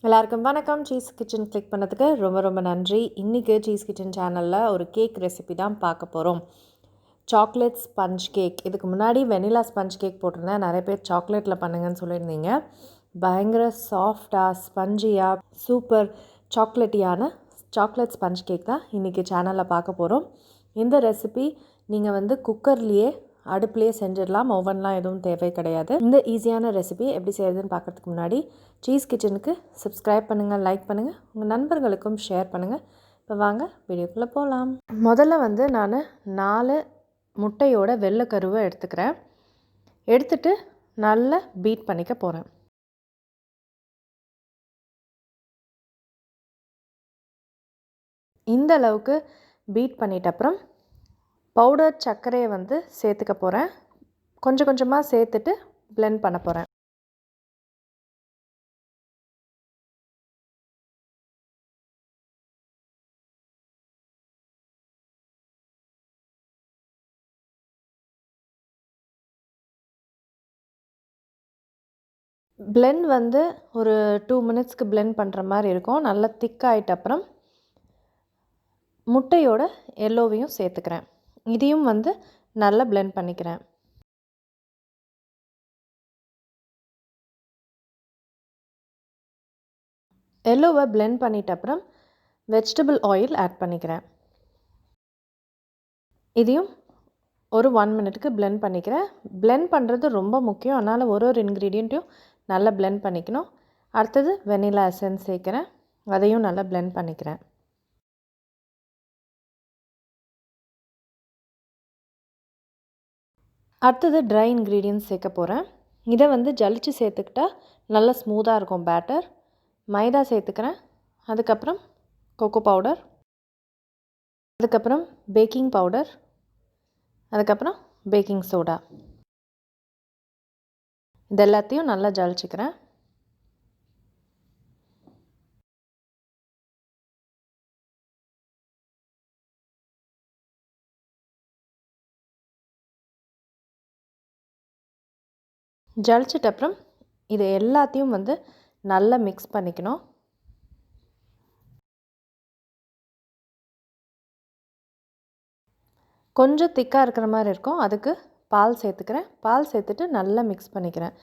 எல்லாருக்கும் வணக்கம். Cheese kitchen click பண்ணதுக்கு ரொம்ப ரொம்ப நன்றி. இன்றைக்கி சீஸ் கிச்சன் சேனலில் ஒரு கேக் ரெசிபி தான் பார்க்க போகிறோம். Chocolate sponge cake. இதுக்கு முன்னாடி வெனிலா ஸ்பஞ்ச் கேக் போட்டிருந்தேன். நிறைய பேர் சாக்லேட்டில் பண்ணுங்கன்னு சொல்லியிருந்தீங்க. பயங்கர சாஃப்டாக ஸ்பஞ்சியாக சூப்பர் சாக்லேட்டியான சாக்லேட் ஸ்பஞ்ச் கேக் தான் இன்றைக்கி சேனலில் பார்க்க போகிறோம். இந்த ரெசிபி நீங்கள் குக்கர்லேயே அடுப்புலேயே செஞ்சிடலாம். ஓவன்லாம் எதுவும் தேவை கிடையாது. இந்த ஈஸியான ரெசிபி எப்படி செய்கிறதுன்னு பார்க்குறதுக்கு முன்னாடி சீஸ் கிச்சனுக்கு சப்ஸ்கிரைப் பண்ணுங்கள், லைக் பண்ணுங்கள், உங்கள் நண்பர்களுக்கும் ஷேர் பண்ணுங்கள். இப்போ வாங்க வீடியோக்குள்ளே போகலாம். முதல்ல நான் 4 முட்டையோட வெள்ளைக்கருவை எடுத்துக்கிறேன். எடுத்துட்டு நல்லா பீட் பண்ணிக்க போகிறேன். இந்த அளவுக்கு பீட் பண்ணிட்ட அப்புறம் பவுடர் சர்க்கரையை சேர்த்துக்க போகிறேன். கொஞ்சம் கொஞ்சமாக சேர்த்துட்டு பிளெண்ட் பண்ண போகிறேன். பிளெண்ட் ஒரு 2 மினிட்ஸ்க்கு பிளெண்ட் பண்ணுற மாதிரி இருக்கும். நல்லா திக்காகிட்ட அப்புறம் முட்டையோட எல்லோவையும் சேர்த்துக்கிறேன். இதையும் நல்லா பிளெண்ட் பண்ணிக்கிறேன். எல்லோவை பிளெண்ட் பண்ணிட்ட அப்புறம் வெஜிடபிள் ஆயில் ஆட் பண்ணிக்கிறேன். இதையும் ஒரு 1 மினிட்க்கு பிளெண்ட் பண்ணிக்கிறேன். பிளெண்ட் பண்ணுறது ரொம்ப முக்கியம். அதனால் ஒரு இன்க்ரீடியண்ட்டையும் நல்லா பிளெண்ட் பண்ணிக்கணும். அடுத்தது வெனிலா எசன்ஸ் சேர்க்குறேன். அதையும் நல்லா பிளெண்ட் பண்ணிக்கிறேன். அடுத்தது ட்ரை இன்க்ரீடியன்ட்ஸ் சேர்க்க போகிறேன். இதை ஜலிச்சு சேர்த்துக்கிட்டா நல்லா ஸ்மூத்தாக இருக்கும் பேட்டர். மைதா சேர்த்துக்கிறேன். அதுக்கப்புறம் கொக்கோ பவுடர், அதுக்கப்புறம் பேக்கிங் பவுடர், அதுக்கப்புறம் பேக்கிங் சோடா. இது எல்லாத்தையும் நல்லா ஜலிச்சுக்கிறேன். ஜலிச்சிட்ட அப்புறம் இது எல்லாத்தையும் நல்லா மிக்ஸ் பண்ணிக்கணும். கொஞ்சம் திக்காக இருக்கிற மாதிரி இருக்கும். அதுக்கு பால் சேர்த்துக்கிறேன். பால் சேர்த்துட்டு நல்லா மிக்ஸ் பண்ணிக்கிறேன்.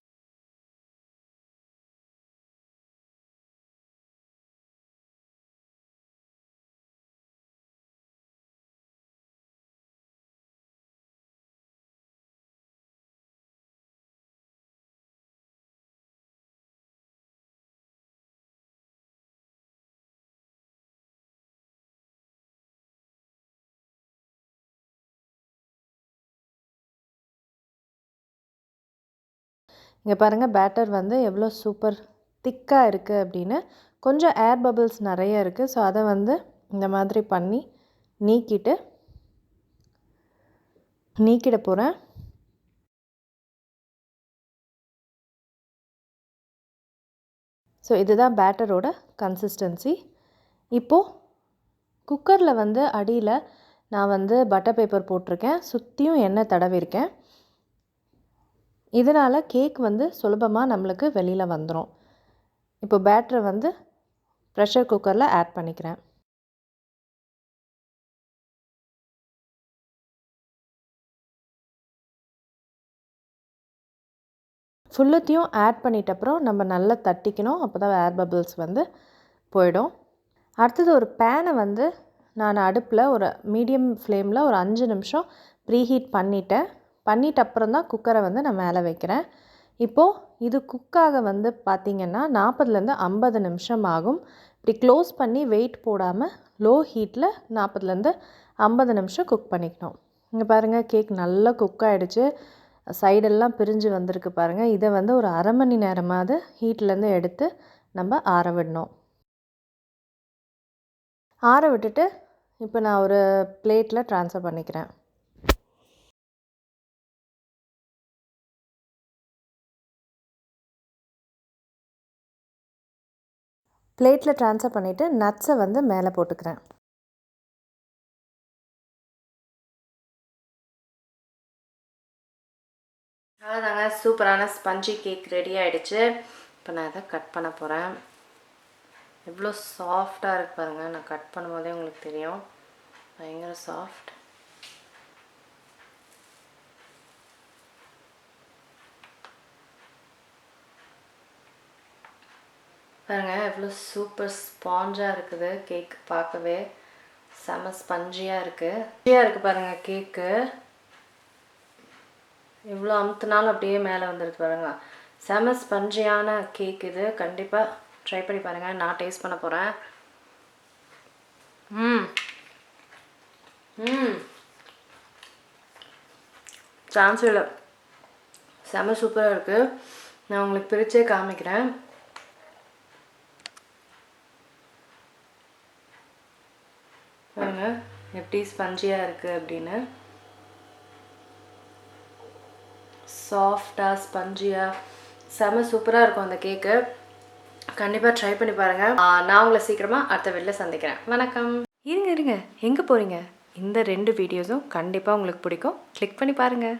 இங்கே பாருங்கள், பேட்டர் எவ்வளோ சூப்பர் திக்காக இருக்குது அப்படின்னு. கொஞ்சம் ஏர் பபிள்ஸ் நிறைய இருக்குது. ஸோ அதை இந்த மாதிரி பண்ணி நீக்கிட போகிறேன். ஸோ இதுதான் பேட்டரோட கன்சிஸ்டன்சி. இப்போது குக்கரில் அடியில் நான் பட்டர் பேப்பர் போட்டிருக்கேன். சுற்றியும் எண்ணெய் தடவிருக்கேன். இதனால் கேக் சுலபமாக நம்மளுக்கு வெளியில் வந்துடும். இப்போ பேட்டரை ப்ரெஷர் குக்கரில் ஆட் பண்ணிக்கிறேன். ஃபுல்லத்தையும் ஆட் பண்ணிட்ட அப்புறம் நம்ம நல்லா தட்டிக்கணும். அப்போ தான் ஏர் பபிள்ஸ் போயிடும். அடுத்தது ஒரு பேனை நான் அடுப்பில் ஒரு மீடியம் ஃப்ளேமில் ஒரு 5 நிமிஷம் ப்ரீஹீட் பண்ணிட்ட அப்புறம் தான் குக்கரை நான் மேலே வைக்கிறேன். இப்போது இது குக்காக பார்த்திங்கன்னா 40லேருந்து 50 நிமிஷம் ஆகும். இப்படி க்ளோஸ் பண்ணி வெயிட் போடாமல் லோ ஹீட்டில் 40லேருந்து 50 நிமிஷம் குக் பண்ணிக்கணும். இங்கே பாருங்கள், கேக் நல்லா குக் ஆகிடுச்சு. சைடெல்லாம் பிரிஞ்சு வந்திருக்கு பாருங்கள். இதை ஒரு அரை மணி நேரமாவது ஹீட்லேருந்து எடுத்து நம்ம ஆற விடணும். ஆற விட்டுட்டு இப்போ நான் ஒரு பிளேட்டில் ட்ரான்ஸ்ஃபர் பண்ணிக்கிறேன். பிளேட்டில் ட்ரான்ஸ்ஃபர் பண்ணிவிட்டு நட்ஸை மேலே போட்டுக்கிறேன். அவ்வளோதாங்க, சூப்பரான ஸ்பஞ்சி கேக் ரெடி ஆகிடுச்சு. இப்போ நான் அதை கட் பண்ண போகிறேன். எவ்வளோ சாஃப்டாக இருக்குது பாருங்கள். நான் கட் பண்ணும்போதே உங்களுக்கு தெரியும், பயங்கர சாஃப்ட். பாருங்கள் எவ்வளோ சூப்பர் ஸ்பாஞ்சாக இருக்குது கேக். பார்க்கவே செம ஸ்பஞ்சியாக இருக்குது பாருங்கள் கேக்கு. எவ்வளோ அமுத்துனாலும் அப்படியே மேலே வந்துடுது பாருங்கள். செம ஸ்பஞ்சியான கேக் இது. கண்டிப்பாக ட்ரை பண்ணி பாருங்கள். நான் டேஸ்ட் பண்ண போகிறேன். சான்ஸ் இல்லை, செம சூப்பராக இருக்குது. நான் உங்களுக்கு பிரித்தே காமிக்கிறேன். பாருங்க எப்படி ஸ்பஞ்சியாக இருக்குது அப்படின்னு. சாஃப்டாக ஸ்பஞ்சியாக செம சூப்பராக இருக்கும் அந்த கேக்கு. கண்டிப்பாக ட்ரை பண்ணி பாருங்கள். நான் உங்களை சீக்கிரமாக அடுத்த வீடியோவில் சந்திக்கிறேன். வணக்கம். இருங்க எங்கே போகிறீங்க? இந்த 2 வீடியோஸும் கண்டிப்பாக உங்களுக்கு பிடிக்கும். கிளிக் பண்ணி பாருங்கள்.